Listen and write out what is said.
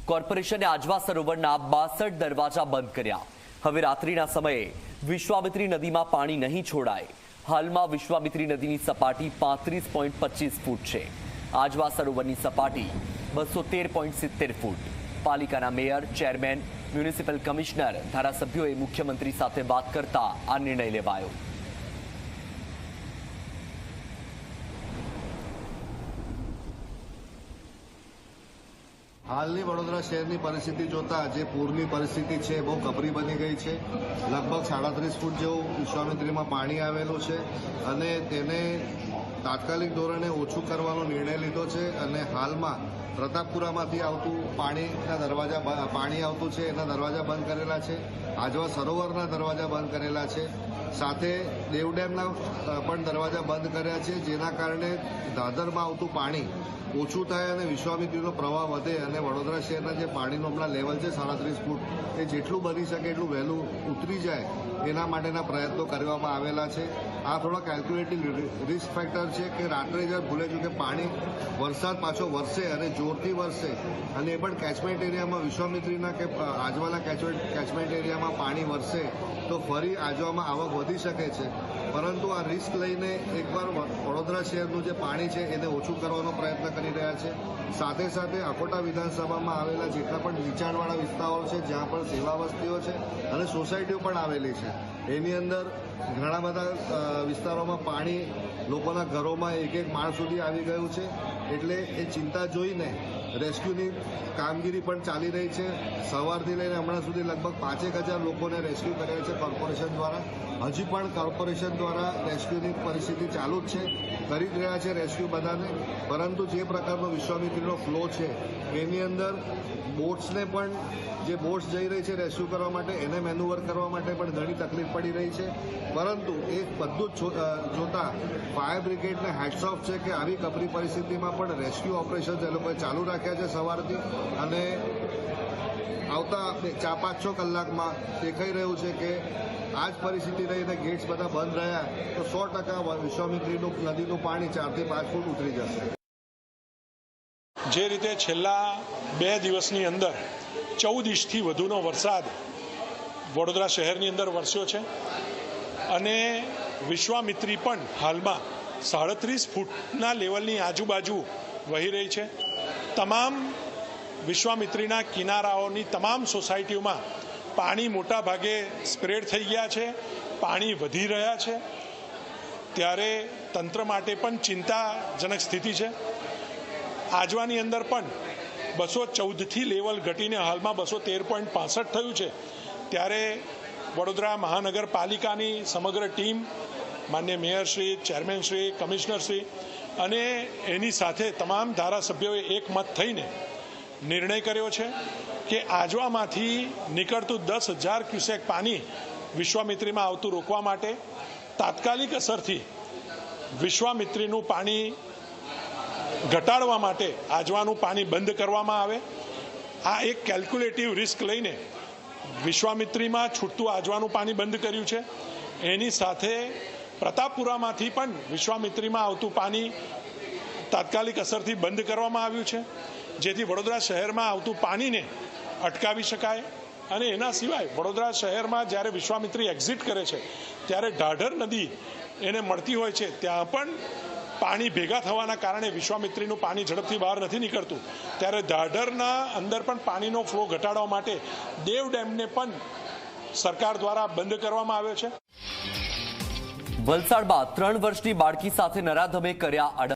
કોર્પોરેશને આજવા સરોવરના 62 દરવાજા બંધ કર્યા। હવે રાત્રિના સમયે વિશ્વામિત્રી નદીમાં પાણી નહીં છોડાય। હાલમાં વિશ્વામિત્રી નદીની સપાટી 35.25 ફૂટ છે। આજવા સરોવરની સપાટી 213.70 ફૂટ। પાલિકાના મેયર, ચેરમેન, મ્યુનિસિપલ કમિશનર, ધારાસભ્યોએ મુખ્યમંત્રી સાથે વાત કરતા આ નિર્ણય લેવાયો। હાલની વડોદરા શહેરની પરિસ્થિતિ જોતા જે પૂરની પરિસ્થિતિ છે બહુ કપરી બની ગઈ છે। લગભગ 37 ફૂટ જેવું વિશ્વામિત્રીમાં પાણી આવેલું છે અને તેને તાત્કાલિક ધોરણે ઓછું કરવાનો નિર્ણય લીધો છે અને હાલમાં પ્રતાપપુરામાંથી આવતું પાણી આવતું છે એના દરવાજા બંધ કરેલા છે। આજવા સરોવરના દરવાજા બંધ કરેલા છે। સાથે દેવ ડેમના પણ દરવાજા બંધ કર્યા છે, જેના કારણે દાદરમાં આવતું પાણી ઓછું થાય અને વિશ્વામિત્રીનો પ્રવાહ વધે અને વડોદરા શહેરના જે પાણીનું હમણાં લેવલ છે 37 ફૂટ એ જેટલું બની શકે એટલું વહેલું ઉતરી જાય એના માટેના પ્રયત્નો કરવામાં આવેલા છે। આ થોડા કેલ્ક્યુલેટિવ રિસ્ક ફેક્ટર છે કે રાત્રે જ્યારે ભૂલે કે પાણી વરસાદ પાછો વરસે અને જોરથી વરસે અને એ પણ કેચમેન્ટ એરિયામાં વિશ્વામિત્રીના કે આજવાના કેચમેન્ટ એરિયામાં પાણી વરસે તો ફરી આજવામાં આવક વધી શકે છે। પરંતુ આ રિસ્ક લઈને એકવાર વડોદરા શહેરનું જે પાણી છે એને ઓછું કરવાનો પ્રયત્ન કરી રહ્યા છે। સાથે સાથે અકોટા વિધાનસભામાં આવેલા જેટલા પણ નીચાણવાળા વિસ્તારો છે જ્યાં પણ સેવા વસ્તીઓ છે અને સોસાયટીઓ પણ આવેલી છે એની અંદર ઘણા બધા વિસ્તારોમાં પાણી લોકોના ઘરોમાં એક માળ સુધી આવી ગયું છે। એટલે એ ચિંતા જોઈને રેસ્ક્યુની કામગીરી પણ ચાલી રહી છે। સવારથી લઈને હમણાં સુધી લગભગ 5,000 લોકોને રેસ્ક્યુ કર્યા છે કોર્પોરેશન દ્વારા। હજી પણ કોર્પોરેશન દ્વારા રેસ્ક્યુની પરિસ્થિતિ ચાલુ જ છે, કરી જ રહ્યા છે રેસ્ક્યુ બધાને। પરંતુ જે પ્રકારનો વિશ્વામિત્રીનો ફ્લો છે એની અંદર બોટ્સને પણ જે બોટ્સ જઈ રહી છે રેસ્ક્યુ કરવા માટે એને મેન્યુવર કરવા માટે પણ ઘણી તકલીફ પડી રહી છે। પરંતુ એ બધું જ જોતા ફાયર બ્રિગેડને હેડ્સ ઓફ છે કે આવી કપરી પરિસ્થિતિમાં પણ રેસ્ક્યુ ઓપરેશન એ લોકોએ ચાલુ રાખ્યા છે સવારથી અને આવતા 4-5-6 કલાકમાં દેખાઈ રહ્યું છે કે આ જ પરિસ્થિતિ રહીને ગેટ્સ બધા બંધ રહ્યા તો 100% વિશ્વામિત્રીનું નદીનું પાણી 4 થી 5 ફૂટ ઉતરી જશે। જે રીતે છેલ્લા 2 દિવસની અંદર 14 ઇંચથી વધુનો વરસાદ વડોદરા શહેરની અંદર વરસ્યો છે અને વિશ્વામિત્રી પણ હાલમાં 37 ફૂટના લેવલની આજુબાજુ વહી રહી છે। તમામ વિશ્વામિત્રીના કિનારાઓની તમામ સોસાયટીઓમાં પાણી મોટા ભાગે સ્પ્રેડ થઈ ગયા છે, પાણી વધી રહ્યા છે, ત્યારે તંત્ર માટે પણ ચિંતાજનક સ્થિતિ છે। આજવાની અંદર પણ 214થી લેવલ ઘટીને હાલમાં 213.65 થયું છે। ત્યારે વડોદરા મહાનગરપાલિકાની સમગ્ર ટીમ, માન્ય મેયરશ્રી, ચેરમેનશ્રી, કમિશનરશ્રી અને એની સાથે તમામ ધારાસભ્યોએ એકમત થઈને નિર્ણય કર્યો છે કે આજવામાંથી નીકળતું 10,000 ક્યુસેક પાણી વિશ્વામિત્રીમાં આવતું રોકવા માટે તાત્કાલિક અસરથી વિશ્વામિત્રીનું પાણી ઘટાડવા માટે આજવાનું પાણી બંધ કરવામાં આવે। આ એક કેલ્ક્યુલેટિવ રિસ્ક લઈને વિશ્વામિત્રીમાં છૂટતું આજવાનું પાણી બંધ કર્યું છે। એની સાથે પ્રતાપપુરામાંથી પણ વિશ્વામિત્રીમાં આવતું પાણી તાત્કાલિક અસરથી બંધ કરવામાં આવ્યું છે, જેથી વડોદરા શહેરમાં આવતું પાણીને અટકાવી શકાય। અને એના સિવાય વડોદરા શહેરમાં જ્યારે વિશ્વામિત્રી એક્ઝિટ કરે છે ત્યારે ઢાઢર નદી એને મળતી હોય છે, ત્યાં પણ પાણી ભેગા થવાના કારણે વિશ્વામિત્રીનું પાણી ઝડપથી બહાર નથી નીકળતું। ત્યારે ઢાઢરના અંદર પણ પાણીનો ફ્લો ઘટાડવા માટે દેવ ડેમને પણ સરકાર દ્વારા બંધ કરવામાં આવ્યો છે। વલસાડમાં 3 વર્ષની બાળકી સાથે નરાધમે કર્યા